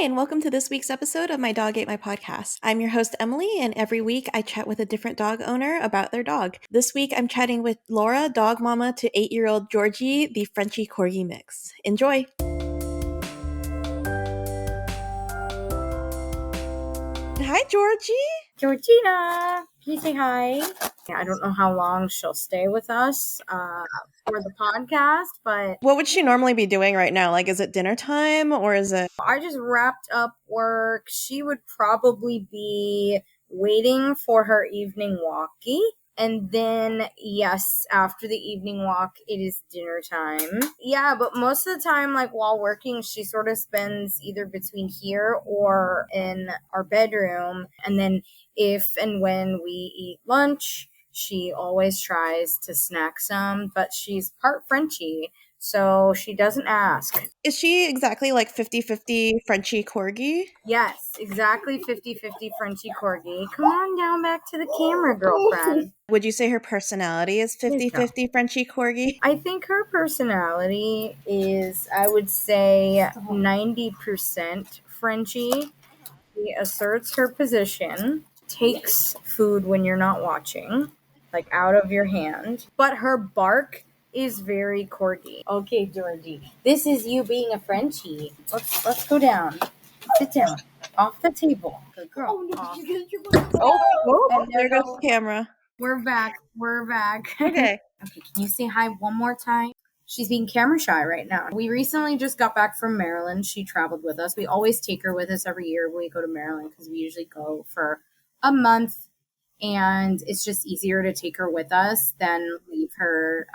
Hi, and welcome to this week's episode of My Dog Ate My Podcast. I'm your host, Emily, and every week I chat with a different dog owner about their dog. This week I'm chatting with Laura, dog mama to 8-year-old Georgie, the Frenchie Corgi mix. Enjoy! Hi, Georgie! Georgina, can you say hi? I don't know how long she'll stay with us for the podcast, but What would she normally be doing right now? Like, is it dinner time or is it... I just wrapped up work. She would probably be waiting for her evening walkie. And then, yes, after the evening walk, it is dinner time. Yeah, but most of the time, like while working, she sort of spends either between here or in our bedroom. And then if and when we eat lunch, she always tries to snack some, but she's part Frenchie, so she doesn't ask. Is she exactly like 50-50 Frenchie Corgi? Yes, exactly 50-50 Frenchie Corgi. Come on down back to the camera, girlfriend. Would you say her personality is 50-50 Frenchie Corgi? I think her personality is, I would say, 90% Frenchie. She asserts her position, takes food when you're not watching, like out of your hand, but her bark is very Corgi. Okay, Georgie, this is you being a Frenchie. Let's go down. Sit down. Off the table. Good girl. Oh, there goes the camera. We're back. Okay. Okay, can you say hi one more time? She's being camera shy right now. We recently just got back from Maryland. She traveled with us. We always take her with us every year when we go to Maryland because we usually go for a month. And it's just easier to take her with us than leave her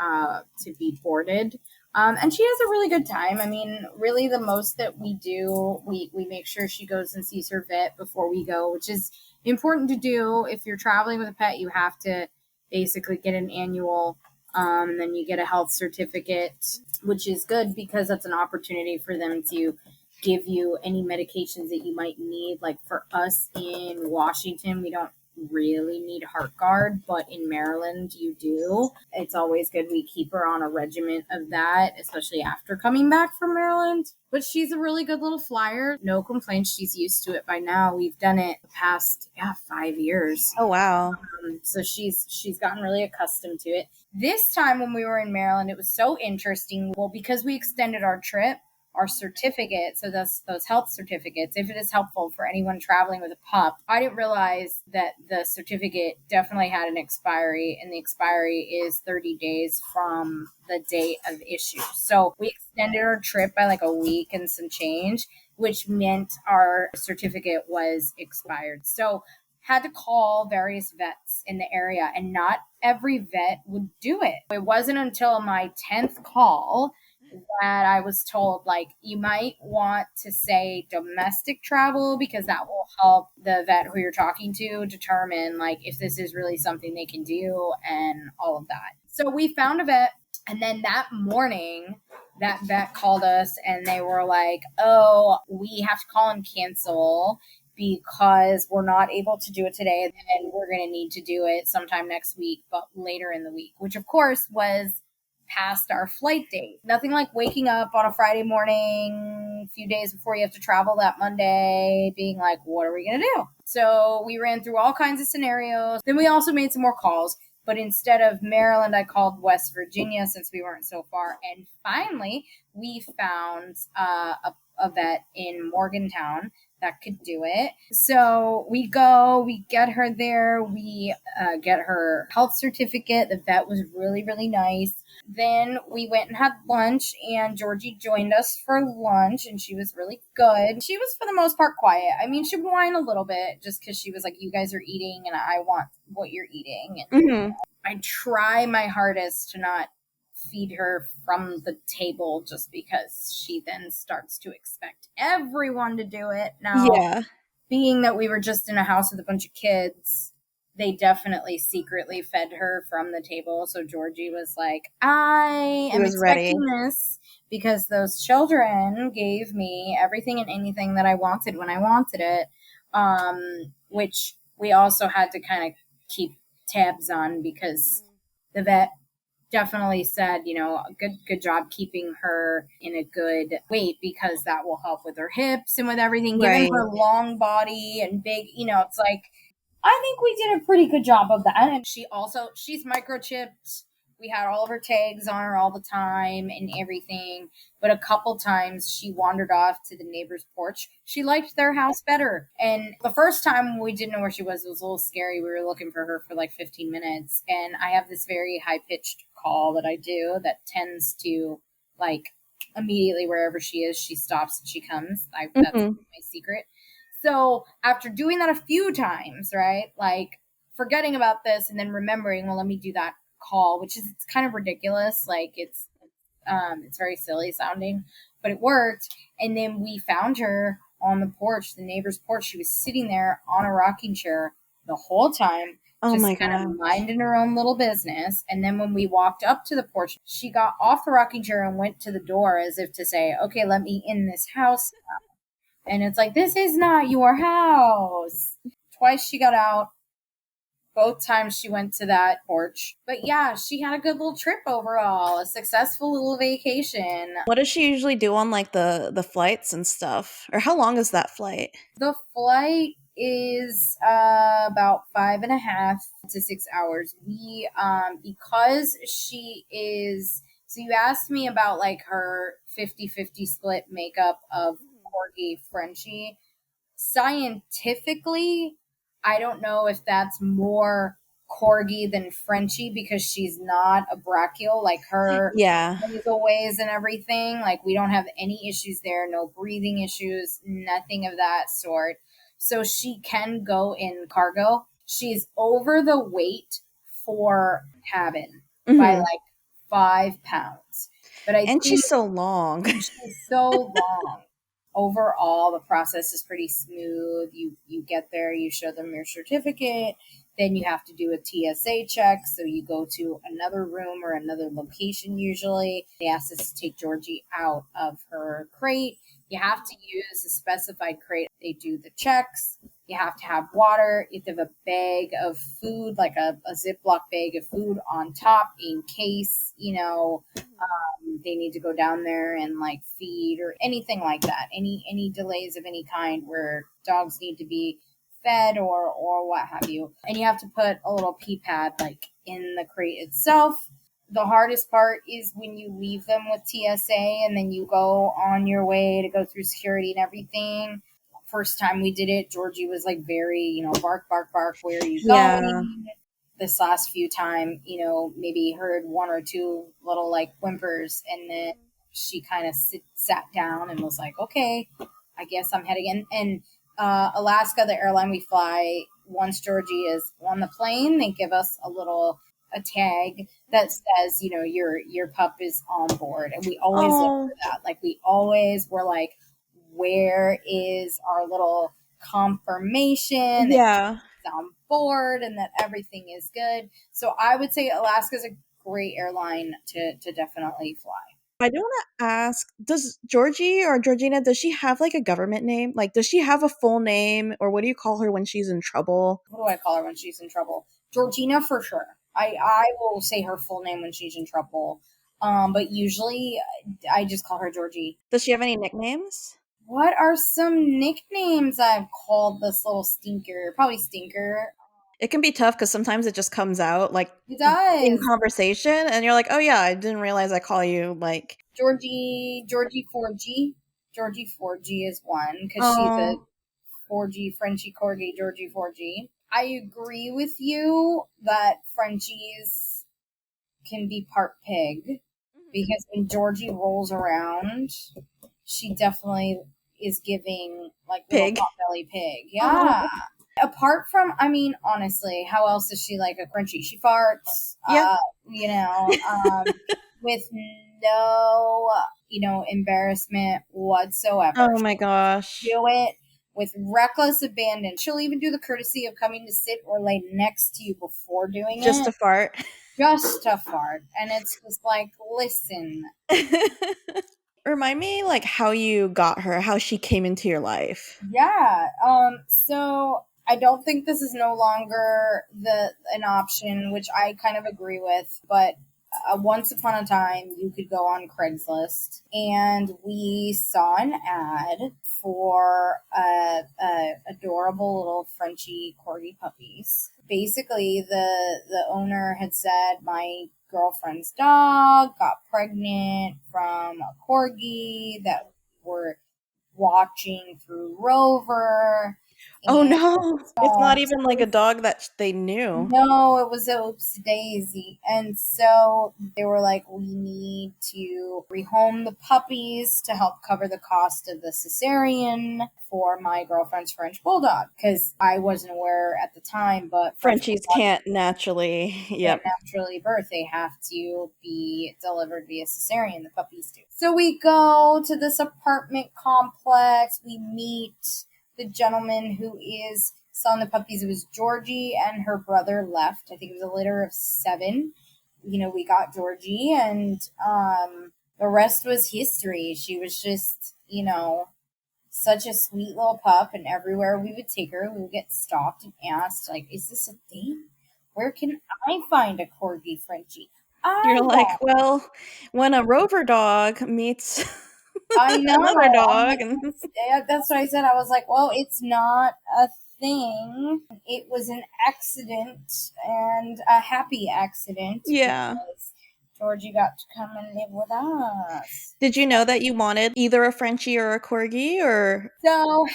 to be boarded. And she has a really good time. I mean, really the most that we do, we make sure she goes and sees her vet before we go, which is important to do. If you're traveling with a pet, you have to basically get an annual, and then you get a health certificate, which is good because that's an opportunity for them to give you any medications that you might need. Like for us in Washington, we don't really need HeartGuard, but in Maryland you do. It's always good we keep her on a regimen of that, especially after coming back from Maryland. But she's a really good little flyer. No complaints. She's used to it by now. We've done it the past 5 years. Oh, wow. So she's gotten really accustomed to it. This time when we were in Maryland, it was so interesting. Well, because we extended our trip, our certificate, so that's those health certificates, if it is helpful for anyone traveling with a pup. I didn't realize that the certificate definitely had an expiry, and the expiry is 30 days from the date of issue. So we extended our trip by like a week and some change, which meant our certificate was expired. So had to call various vets in the area, and not every vet would do it. It wasn't until my 10th call that I was told, like, you might want to say domestic travel because that will help the vet who you're talking to determine, like, if this is really something they can do and all of that. So we found a vet, and then that morning, that vet called us, and they were like, oh, we have to call and cancel because we're not able to do it today, and we're going to need to do it sometime next week, but later in the week, which, of course, was past our flight date. Nothing like waking up on a Friday morning, a few days before you have to travel that Monday, being like, what are we going to do? So we ran through all kinds of scenarios. Then we also made some more calls. But instead of Maryland, I called West Virginia since we weren't so far. And finally, we found a vet in Morgantown that could do it. So we go, we get her there, we get her health certificate. The vet was really, really nice. Then we went and had lunch, and Georgie joined us for lunch, and she was really good. She was, for the most part, quiet. I mean, she would whine a little bit just because she was like, you guys are eating, and I want what you're eating. And I try my hardest to not feed her from the table just because she then starts to expect everyone to do it. Now, being that we were just in a house with a bunch of kids, they definitely secretly fed her from the table. So Georgie was like, I am expecting this because those children gave me everything and anything that I wanted when I wanted it, which we also had to kind of keep tabs on because the vet definitely said, good job keeping her in a good weight because that will help with her hips and with everything. Given Right. her long body and big, it's like I think we did a pretty good job of that. And she's microchipped. We had all of her tags on her all the time and everything. But a couple times she wandered off to the neighbor's porch. She liked their house better. And the first time we didn't know where she was, it was a little scary. We were looking for her for like 15 minutes. And I have this very high pitched call that I do that tends to like immediately wherever she is, she stops and she comes. That's Mm-hmm. my secret. So after doing that a few times, right, like forgetting about this and then remembering, well, let me do that call, which is it's kind of ridiculous. Like it's very silly sounding, but it worked. And then we found her on the porch, the neighbor's porch. She was sitting there on a rocking chair the whole time, Oh just my kind of gosh. minding her own little business. And then when we walked up to the porch, she got off the rocking chair and went to the door as if to say, okay, let me in this house. And it's like, this is not your house. Twice she got out. Both times she went to that porch. But yeah, she had a good little trip overall, a successful little vacation. What does she usually do on like the flights and stuff? Or how long is that flight? The flight is about 5.5 to 6 hours. We because she is so you asked me about like her 50-50 split makeup of Corgi Frenchie. Scientifically, I don't know if that's more Corgi than Frenchie because she's not a brachial like her Yeah. nasal ways and everything. Like we don't have any issues there, no breathing issues, nothing of that sort. So she can go in cargo. She's over the weight for cabin by Mm-hmm. like 5 pounds. But I And think she's so long. she's so long. Overall, the process is pretty smooth. You get there, you show them your certificate, then you have to do a TSA check. So you go to another room or another location usually. They ask us to take Georgie out of her crate. You have to use a specified crate. They do the checks. You have to have water. You have to have a bag of food, like a Ziploc bag of food on top in case, they need to go down there and like feed or anything like that. Any delays of any kind where dogs need to be fed or what have you. And you have to put a little pee pad like in the crate itself. The hardest part is when you leave them with TSA and then you go on your way to go through security and everything. First time we did it, Georgie was like very, bark, bark, bark, where are you Yeah. going? This last few time, maybe heard one or two little like whimpers, and then she kind of sat down and was like, okay, I guess I'm heading in. And Alaska, the airline we fly, once Georgie is on the plane, they give us a tag that says, your pup is on board. And we always look Oh, for that. Like we always were like, where is our little confirmation that yeah. on board and that everything is good. So I would say Alaska is a great airline to definitely fly. I do want to ask, does Georgie or Georgina, does she have like a government name? Like, does she have a full name, or what do you call her when she's in trouble? What do I call her when she's in trouble? Georgina for sure. I will say her full name when she's in trouble. But usually I just call her Georgie. Does she have any nicknames? What are some nicknames I've called this little stinker? Probably Stinker. It can be tough because sometimes it just comes out like It in does. conversation, and you're like, "Oh yeah, I didn't realize I call you like." Georgie 4G. Georgie 4G is one because she's a Oh, 4G Frenchie Corgi Georgie 4G. I agree with you that Frenchies can be part pig because when Georgie rolls around, she definitely is giving like little pig. potbelly pig. Oh, Yeah. Apart from, I mean, honestly, how else is she like a Frenchie? She farts, yeah. you know, with no, embarrassment whatsoever. Oh my gosh. Do it with reckless abandon. She'll even do the courtesy of coming to sit or lay next to you before doing Just it, a fart. just to fart. And it's just like, listen, Remind me like how you got her, how she came into your life. yeah. So I don't think this is no longer an option, which I kind of agree with, but once upon a time, you could go on Craigslist, and we saw an ad for adorable little Frenchie Corgi puppies. Basically, the owner had said, my girlfriend's dog got pregnant from a Corgi that were watching through Rover. Oh And no, it's not even like a dog that they knew. no, it was a oopsie daisy. And so they were like, we need to rehome the puppies to help cover the cost of the cesarean for my girlfriend's French bulldog. Because I wasn't aware at the time, but French Frenchies bulldogs can't naturally. can't Yep. naturally birth. They have to be delivered via cesarean. The puppies do. So we go to this apartment complex. We meet the gentleman who is selling the puppies. It was Georgie and her brother left. I think it was a litter of 7. You know, we got Georgie, and the rest was history. She was just, you know, such a sweet little pup, and everywhere we would take her, we would get stopped and asked, like, is this a thing? Where can I find a Corgi Frenchie? I You're like, want. well, when a rover dog meets I another know. I'm dog, like, and that's what I said. I was like, well, it's not a thing. It was an accident, and a happy accident, yeah. because Georgie got to come and live with us. Did you know that you wanted either a Frenchie or a Corgi, or So,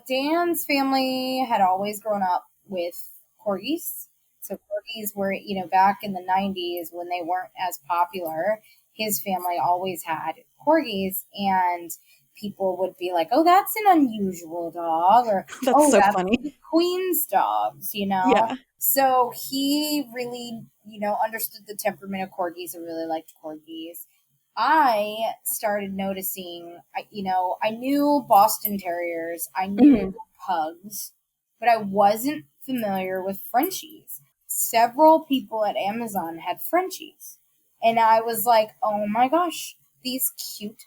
Dan's family had always grown up with corgis. So corgis were, you know, back in the 90s when they weren't as popular, his family always had corgis, and people would be like, oh, that's an unusual dog, or that's oh, so that's funny. the Queen's dogs, you know? Yeah. So he really, you know, understood the temperament of corgis and really liked corgis. I started noticing, you know, I knew Boston Terriers, I knew Mhm. pugs, but I wasn't familiar with Frenchies. Several people at Amazon had Frenchies. And I was like, oh my gosh, these cute,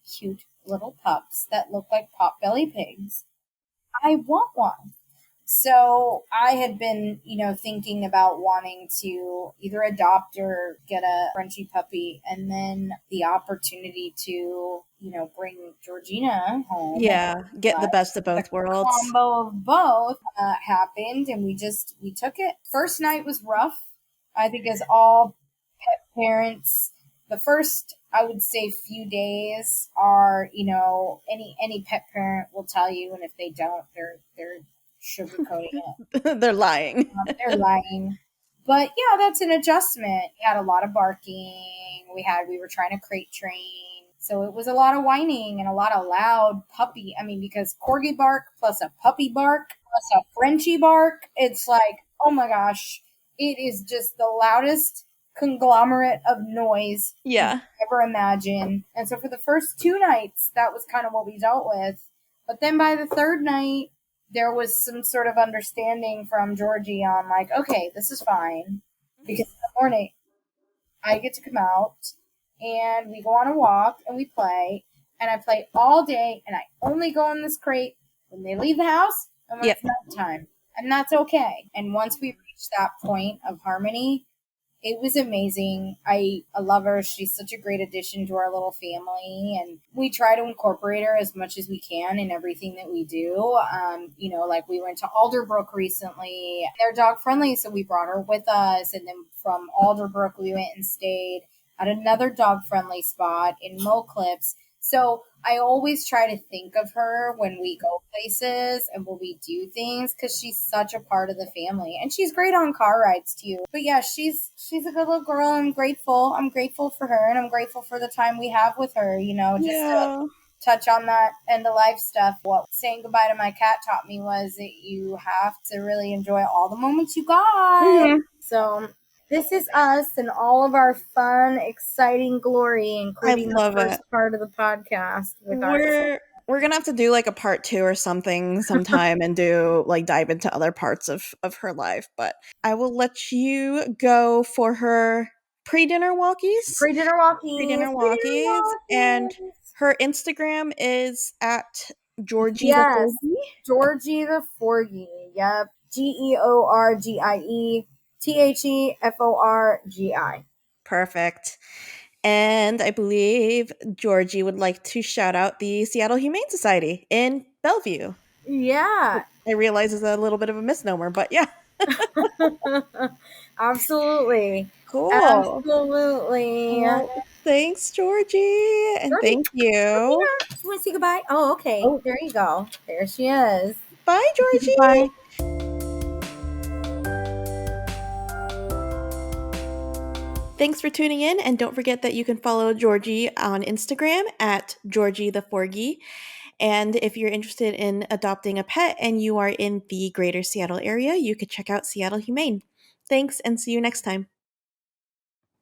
cute little pups that look like potbelly pigs. I want one. So I had been, you know, thinking about wanting to either adopt or get a Frenchie puppy, and then the opportunity to, you know, bring Georgina home. Yeah, get the But best of the both worlds. combo of both happened, and we took it. First night was rough. I think, as all pet parents, the first, I would say, few days are, you know, any pet parent will tell you, and if they don't, they're sugarcoating it. They're lying. They're lying. But yeah, that's an adjustment. We had a lot of barking. We were trying to crate train. So it was a lot of whining and a lot of loud puppy. I mean, because corgi bark plus a puppy bark plus a Frenchie bark, it's like, oh my gosh, it is just the loudest conglomerate of noise you Yeah. could ever imagine. And so for the first 2 nights, that was kind of what we dealt with. But then by the third night, there was some sort of understanding from Georgie on, like, okay, this is fine, because in the morning I get to come out and we go on a walk and we play, and I play all day, and I only go in this crate when they leave the house and when Yep. it's nighttime, and that's okay. And once we reach that point of harmony, it was amazing. I love her. She's such a great addition to our little family, and we try to incorporate her as much as we can in everything that we do. You know, like we went to Alderbrook recently. They're dog friendly, so we brought her with us, and then from Alderbrook we went and stayed at another dog friendly spot in Moclips. So I always try to think of her when we go places and when we do things, because she's such a part of the family, and she's great on car rides too. But yeah, she's a good little girl. I'm grateful. I'm grateful for her, and I'm grateful for the time we have with her. You know, just to Yeah. touch on that end of life stuff. What saying goodbye to my cat taught me was that you have to really enjoy all the moments you got. Mhm. So this is us and all of our fun, exciting glory, I including the love first it. part of the podcast with our. We're gonna have to do like a part 2 or something sometime and do like dive into other parts of her life. But I will let you go for her pre-dinner walkies. Pre-dinner walkies. Pre-dinner Pre-dinner walkies. And walkies. her Instagram is at Georgie the Yes. Corgi. Georgie the Forgy. Yep. GeorgieTheforgi. Perfect. And I believe Georgie would like to shout out the Seattle Humane Society in Bellevue. Yeah. I realize it's a little bit of a misnomer, but yeah. Absolutely. Cool. Absolutely. Well, thanks, Georgie. And Georgie, thank come you. here. You want to say goodbye? Oh, okay. Oh, There you go. There she is. bye, Bye. Georgie. Thanks for tuning in, and don't forget that you can follow Georgie on Instagram at Georgie the Forgy. And if you're interested in adopting a pet and you are in the greater Seattle area, you could check out Seattle Humane. Thanks, and see you next time.